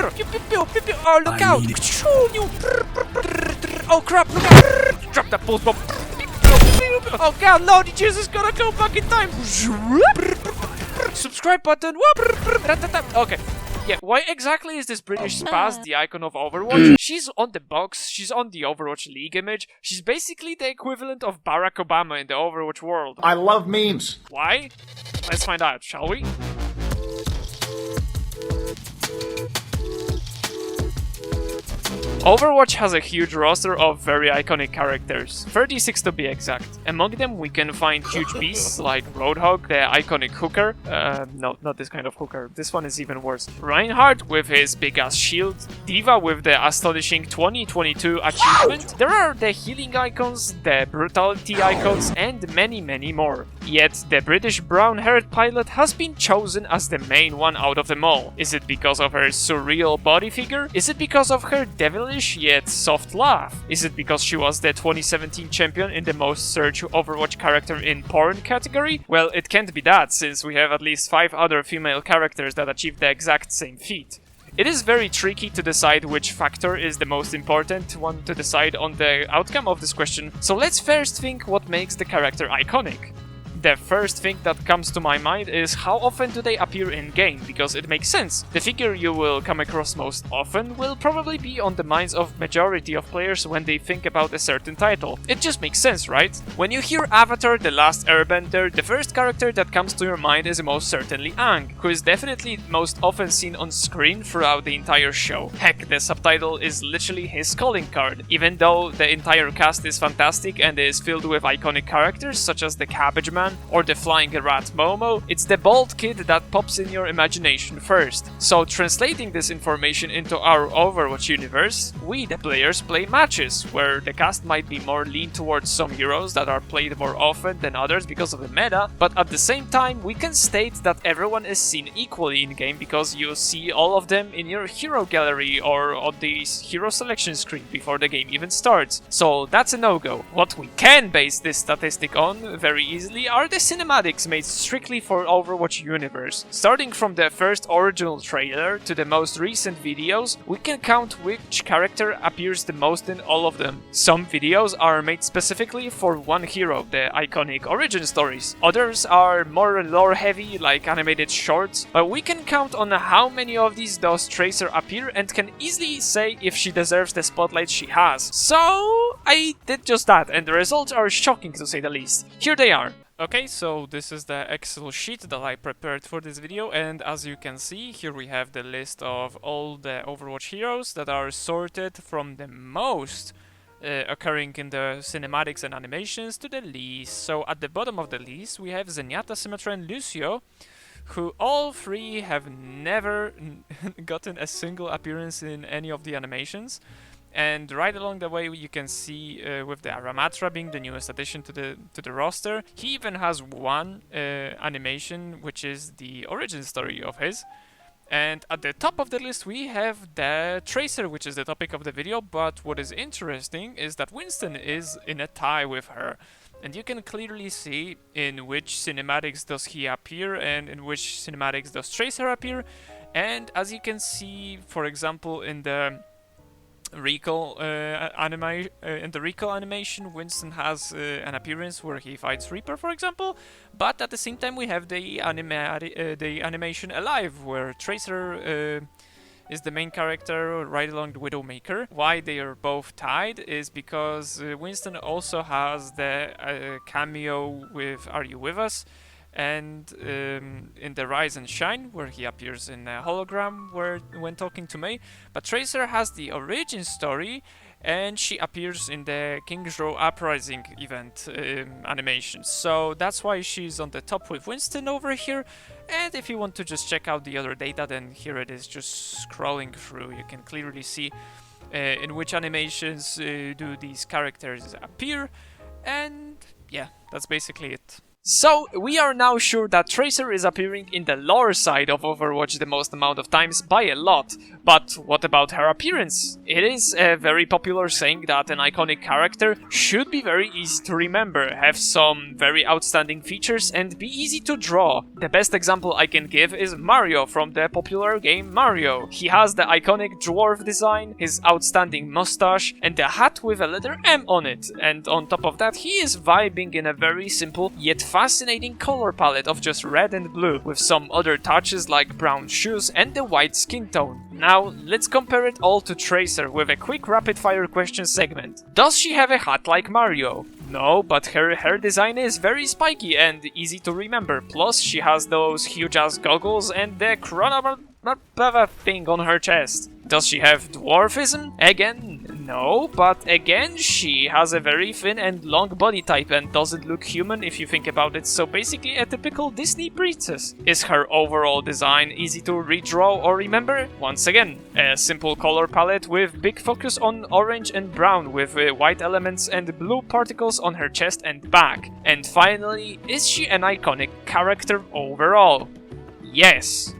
Oh, look out! Oh crap, look out! Drop that pulse bomb. Oh god, Lordy Jesus, gotta go back in time. Subscribe button. Okay. Yeah, why exactly is this British spaz the icon of Overwatch? She's on the box, she's on the Overwatch League image, she's basically the equivalent of Barack Obama in the Overwatch world. I love memes. Why? Let's find out, shall we? Overwatch has a huge roster of very iconic characters, 36 to be exact. Among them we can find huge beasts like Roadhog, the iconic hooker, no, not this kind of hooker, this one is even worse. Reinhardt with his big ass shield, D.Va with the astonishing 2022 achievement, there are the healing icons, the brutality icons, and many more. Yet the British brown-haired pilot has been chosen as the main one out of them all. Is it because of her surreal body figure? Is it because of her devilish yet soft laugh? Is it because she was the 2017 champion in the most searched Overwatch character in porn category? Well, it can't be that, since we have at least 5 other female characters that achieved the exact same feat. It is very tricky to decide which factor is the most important one to decide on the outcome of this question, so let's first think what makes the character iconic. The first thing that comes to my mind is how often do they appear in-game, because it makes sense. The figure you will come across most often will probably be on the minds of majority of players when they think about a certain title. It just makes sense, right? When you hear Avatar: The Last Airbender, the first character that comes to your mind is most certainly Aang, who is definitely most often seen on screen throughout the entire show. Heck, the subtitle is literally his calling card. Even though the entire cast is fantastic and is filled with iconic characters such as the Cabbage Man or the flying rat Momo, it's the bald kid that pops in your imagination first. So translating this information into our Overwatch universe, we the players play matches, where the cast might be more lean towards some heroes that are played more often than others because of the meta, but at the same time we can state that everyone is seen equally in game because you see all of them in your hero gallery or on the hero selection screen before the game even starts. So that's a no-go. What we can base this statistic on very easily are the cinematics made strictly for Overwatch universe. Starting from the first original trailer to the most recent videos, we can count which character appears the most in all of them. Some videos are made specifically for one hero, the iconic origin stories. Others are more lore heavy, like animated shorts, but we can count on how many of these does TRACER appear and can easily say if she deserves the spotlight she has. So I did just that, and the results are shocking to say the least. Here they are. Okay, so this is the Excel sheet that I prepared for this video, and as you can see, here we have the list of all the Overwatch heroes that are sorted from the most occurring in the cinematics and animations to the least. So at the bottom of the list we have Zenyatta, Symmetra and Lucio, who all three have never gotten a single appearance in any of the animations. And right along the way you can see with the Aramatra being the newest addition to the roster, he even has one animation which is the origin story of his. And at the top of the list we have the TRACER, which is the topic of the video, but what is interesting is that Winston is in a tie with her. And you can clearly see in which cinematics does he appear and in which cinematics does TRACER appear. And as you can see, for example, in the Recall animation, Winston has an appearance where he fights Reaper, for example, but at the same time we have the animation Alive, where TRACER is the main character right along the Widowmaker. Why they are both tied is because Winston also has the cameo with Are You With Us? And in the Rise and Shine, where he appears in a hologram when talking to Mei. But TRACER has the origin story, and she appears in the King's Row Uprising event animation. So that's why she's on the top with Winston over here. And if you want to just check out the other data, then here it is, just scrolling through. You can clearly see in which animations do these characters appear. And yeah, that's basically it. So, we are now sure that Tracer is appearing in the lore side of Overwatch the most amount of times by a lot. But what about her appearance? It is a very popular saying that an iconic character should be very easy to remember, have some very outstanding features and be easy to draw. The best example I can give is Mario from the popular game Mario. He has the iconic dwarf design, his outstanding mustache and a hat with a letter M on it. And on top of that, he is vibing in a very simple yet fascinating color palette of just red and blue, with some other touches like brown shoes and the white skin tone. Now, let's compare it all to Tracer with a quick rapid-fire question segment. Does she have a hat like Mario? No, but her hair design is very spiky and easy to remember, plus she has those huge-ass goggles and the chrono thing on her chest. Does she have dwarfism? Again, no, but again, she has a very thin and long body type and doesn't look human if you think about it, so basically a typical Disney princess. Is her overall design easy to redraw or remember? Once again, a simple color palette with big focus on orange and brown with white elements and blue particles on her chest and back. And finally, is she an iconic character overall? Yes.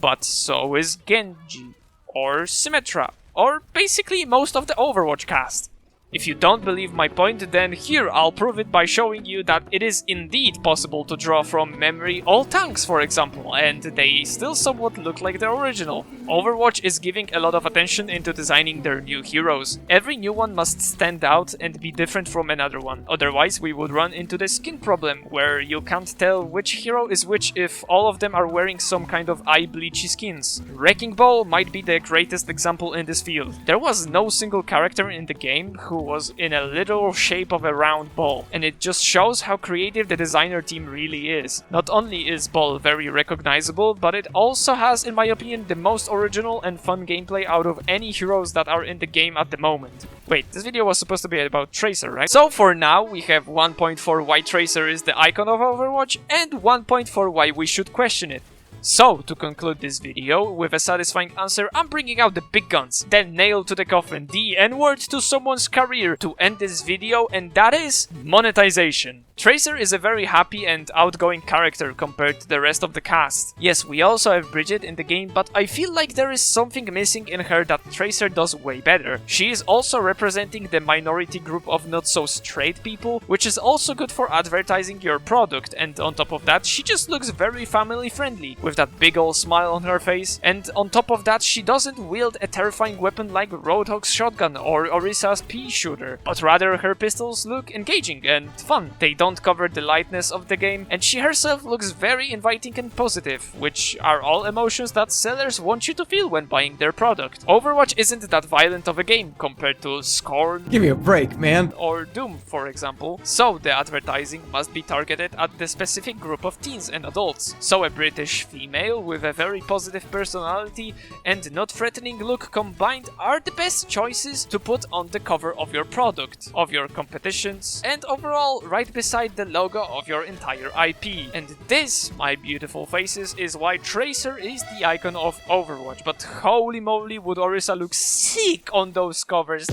But so is Genji, or Symmetra, or basically most of the Overwatch cast. If you don't believe my point, then here I'll prove it by showing you that it is indeed possible to draw from memory all tanks, for example, and they still somewhat look like the original. Overwatch is giving a lot of attention into designing their new heroes. Every new one must stand out and be different from another one, otherwise we would run into the skin problem, where you can't tell which hero is which if all of them are wearing some kind of eye bleachy skins. Wrecking Ball might be the greatest example in this field. There was no single character in the game who was in a literal shape of a round ball, and it just shows how creative the designer team really is. Not only is Ball very recognizable, but it also has, in my opinion, the most original and fun gameplay out of any heroes that are in the game at the moment. Wait, this video was supposed to be about Tracer, right? So for now, we have 1 point for why Tracer is the icon of Overwatch, and 1 point for why we should question it. So, to conclude this video with a satisfying answer, I'm bringing out the big guns, the nail to the coffin, the N-word to someone's career to end this video, and that is monetization. Tracer is a very happy and outgoing character compared to the rest of the cast. Yes, we also have Bridget in the game, but I feel like there is something missing in her that Tracer does way better. She is also representing the minority group of not so straight people, which is also good for advertising your product, and on top of that, she just looks very family friendly, with that big ol' smile on her face, and on top of that, she doesn't wield a terrifying weapon like Roadhog's shotgun or Orisa's pea shooter, but rather her pistols look engaging and fun. They don't cover the lightness of the game, and she herself looks very inviting and positive, which are all emotions that sellers want you to feel when buying their product. Overwatch isn't that violent of a game compared to Scorn, give me a break, man, or Doom, for example, so the advertising must be targeted at the specific group of teens and adults. So a British female with a very positive personality and not threatening look combined are the best choices to put on the cover of your product, of your competitions, and overall right beside the logo of your entire IP. And this, my beautiful faces, is why Tracer is the icon of Overwatch. But holy moly, would Orisa look sick on those covers.